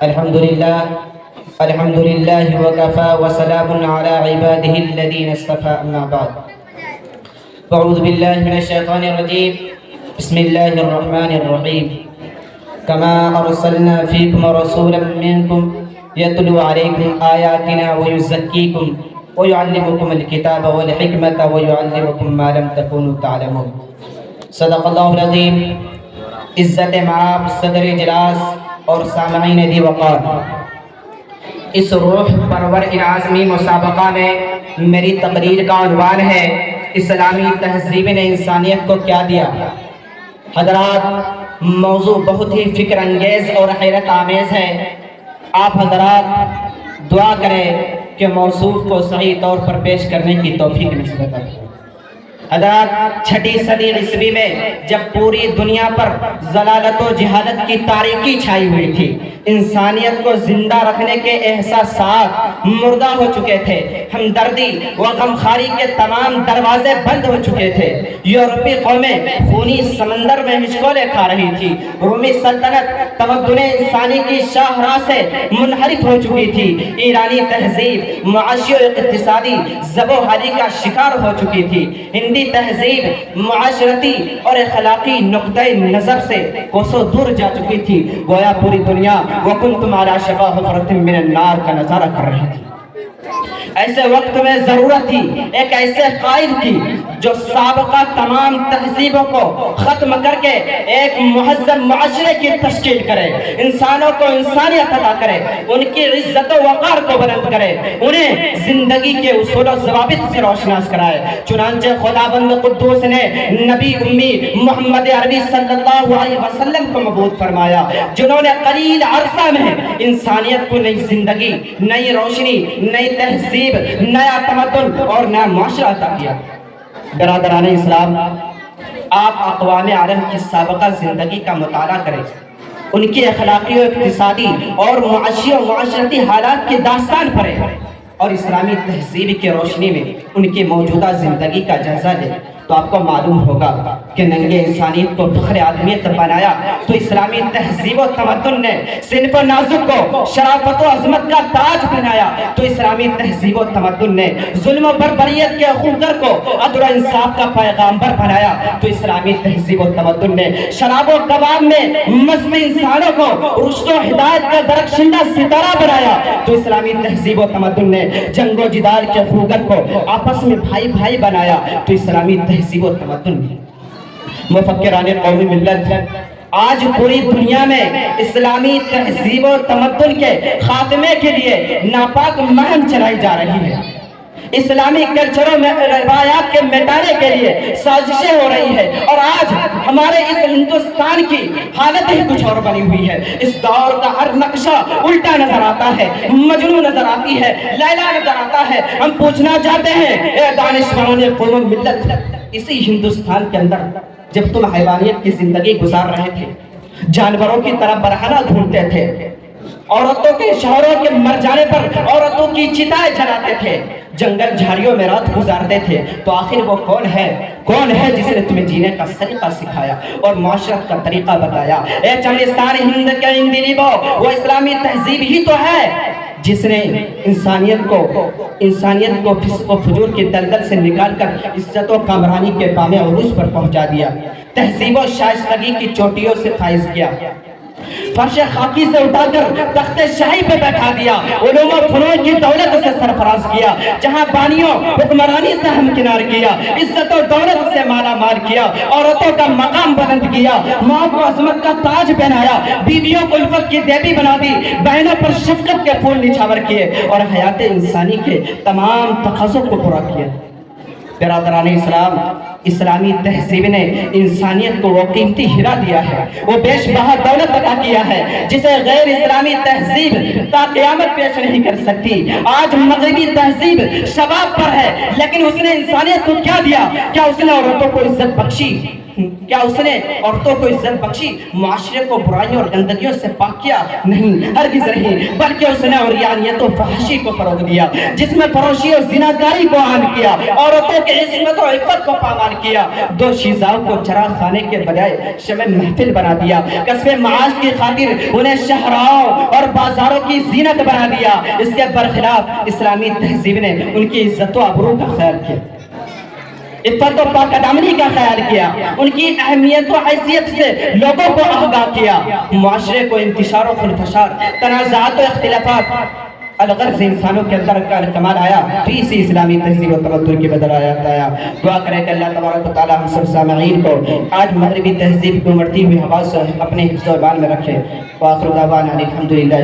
الحمد لله وكفى وسلام على عباده الذين اصطفى أما بعد. أعوذ بالله من الشيطان الرجيم. بسم الله الرحمن الرحيم. كما أرسلنا فيكم رسولا منكم يتلو عليكم آياتنا ويزكيكم ويعلمكم الكتاب والحكمة ويعلمكم ما لم تكونوا تعلمون. صدق الله العظيم. عزت معاب صدر اجلاس اور سامعین دی وقار، اس روح پرور انعازمی مسابقہ میں میری تقریر کا عنوان ہے اسلامی تہذیب نے انسانیت کو کیا دیا. حضرات، موضوع بہت ہی فکر انگیز اور حیرت آمیز ہے. آپ حضرات دعا کریں کہ موضوع کو صحیح طور پر پیش کرنے کی توفیق نصیب کریں. حضرات، 6 صدی عیسوی میں جب پوری دنیا پر ضلالت و جہالت کی تاریکی چھائی ہوئی تھی، انسانیت کو زندہ رکھنے کے احساسات مردہ ہو چکے تھے، ہمدردی و غمخواری کے تمام دروازے بند ہو چکے تھے، یورپی قومیں خونی سمندر میں ہچکولے کھا رہی تھی، رومی سلطنت تمدن انسانی کی شاہراہ سے منحرف ہو چکی تھی، ایرانی تہذیب معاشی و اقتصادی زب و حالی کا شکار ہو چکی تھی، ہندی تہذیب معاشرتی اور اخلاقی نقطہ نظر سے کوسوں دور جا چکی تھی. گویا پوری دنیا وَكُنْتُمْ عَلَى شَفَا حُفْرَةٍ مِّنَ النَّارِ کا نظارہ کر رہی تھی. ایسے وقت میں ضرورت تھی ایک ایسے قائد کی جو سابقہ تمام تہذیبوں کو ختم کر کے ایک مہذب معاشرے کی تشکیل کرے، انسانوں کو انسانیت عطا کرے، ان کی عزت و وقار کو بلند کرے، انہیں زندگی کے اصول و ضوابط سے روشناس کرائے. چنانچہ خداوند قدوس نے نبی امی محمد عربی صلی اللہ علیہ وسلم کو مبعوث فرمایا، جنہوں نے قلیل عرصہ میں انسانیت کو نئی زندگی، نئی روشنی، نئی تہذیب، نیا تمدن اور نیا معاشرہ عطا کیا. برادران اسلام، آپ اقوام عالم کی سابقہ زندگی کا مطالعہ کریں، ان کی اخلاقی و اقتصادی اور معاشی و معاشرتی حالات کی داستان پڑھیں اور اسلامی تہذیب کی روشنی میں ان کی موجودہ زندگی کا جائزہ لیں تو آپ کو معلوم ہوگا کہ ننگے انسانیت کو فخر آدمیت بنایا تو اسلامی تہذیب و تمدن نے صنف و نازک کو شرافت و عظمت کا تاج بنایا تو اسلامی تہذیب و تمدن نے ظلم و بربریت کے خونگر کو عدل و انصاف کا پیغامبر بنایا تو اسلامی تہذیب و تمدن نے شراب و کباب میں مست انسانوں کو رشد و ہدایت کا درخشندہ ستارہ بنایا تو اسلامی تہذیب و تمدن نے جنگ و جدال کے خونگر کو آپس میں بھائی بھائی بنایا تو اسلامی تہذیب و تمدن. مفکران قومی ملت آج پوری دنیا میں اسلامی تہذیب و تمدن کے خاتمے کے لیے ناپاک مہم چلائی جا رہی ہے. اسلامی کلچروں میں روایات کے مٹانے کے لیے سازشیں ہو رہی ہے اور آج ہمارے اس ہندوستان کی حالت ہی کچھ اور بنی ہوئی ہے. اس دور کا ہر نقشہ الٹا نظر آتا ہے، مجنو نظر آتی ہے، لیلا نظر آتا ہے. ہم پوچھنا چاہتے ہیں اے دانشوران قوم ملت، اسی ہندوستان کے اندر جب تم حیوانیت کی زندگی گزار رہے تھے، جانوروں کی طرح برہنہ ڈھونڈتے تھے، عورتوں کے شوہروں کے مر جانے پر عورتوں کی چتائیں جلاتے تھے، جنگل جھاڑیوں میں رات گزارتے تھے، تو آخر وہ کون ہے جس نے تمہیں جینے کا سلیقہ سکھایا اور معاشرت کا طریقہ بتایا؟ اے چمنستان ہند کے ہندی لیبو، وہ اسلامی تہذیب ہی تو ہے جس نے انسانیت کو فسق و فجور کی دلدل سے نکال کر عزت و کامرانی کے بام عروج پر پہنچا دیا، تہذیب و شائستگی کی چوٹیوں سے فائز کیا، فرش خاکی سے اٹھا کر تخت شاہی پہ بیٹھا دیا، علوم و فنون کی دولت سے سرفراز کیا، جہاں بانیوں حکمرانی سے ہمکنار کیا، عزت و دولت سے مالا مال کیا، عورتوں کا مقام بلند کیا، ماں کو عظمت کا تاج پہنایا، بیویوں کو الفت کی دیوی بنا دی، بہنوں پر شفقت کے پھول نچھاور کیے اور حیات انسانی کے تمام تقاضوں کو پورا کیا. برادران اسلام، اسلامی تہذیب نے انسانیت کو وہ قیمتی ہیرا دیا ہے، وہ بیش بہا دولت عطا کیا ہے جسے غیر اسلامی تہذیب تا قیامت پیش نہیں کر سکتی. آج مغربی تہذیب شباب پر ہے لیکن اس نے انسانیت کو کیا دیا؟ کیا اس نے عورتوں کو عزت بخشی؟ کیا اس نے عورتوں کو عزت بخشی؟ معاشرے کو برائیوں اور گندگیوں سے پاک کیا؟ نہیں، ہرگز نہیں، بلکہ اس نے عریانیت و فحشی کو فروغ دیا، جس میں فروشی اور زناکاری کو عام کیا، عورتوں کی عصمت و عفت کو پامال کیا، دو شیزاؤں کو چراغ خانے کے بجائے شمع محفل بنا دیا، کسب معاش کی خاطر انہیں شہراؤں اور بازاروں کی زینت بنا دیا۔ اس کے برخلاف اسلامی تہذیب نے ان کی عزت و آبرو کا خیال کیا، عفت و پاک دامنی کا خیال کیا، ان کی اہمیت و حیثیت سے لوگوں کو آگاہ کیا، معاشرے کو انتشار و خلفشار، تنازعات و اختلافات الغرض انسانوں کے اندر کا کمال آیا، تو اسی اسلامی تہذیب و تمدن کے بدل آیا۔ دعا کریں کہ اللہ تبارک و تعالی ہم سب سامعین کو آج مغربی تہذیب کو مرتی ہوئی ہوا سے اپنے حفظ و ایمان میں رکھے۔ وآخر دعوانا الحمدللہ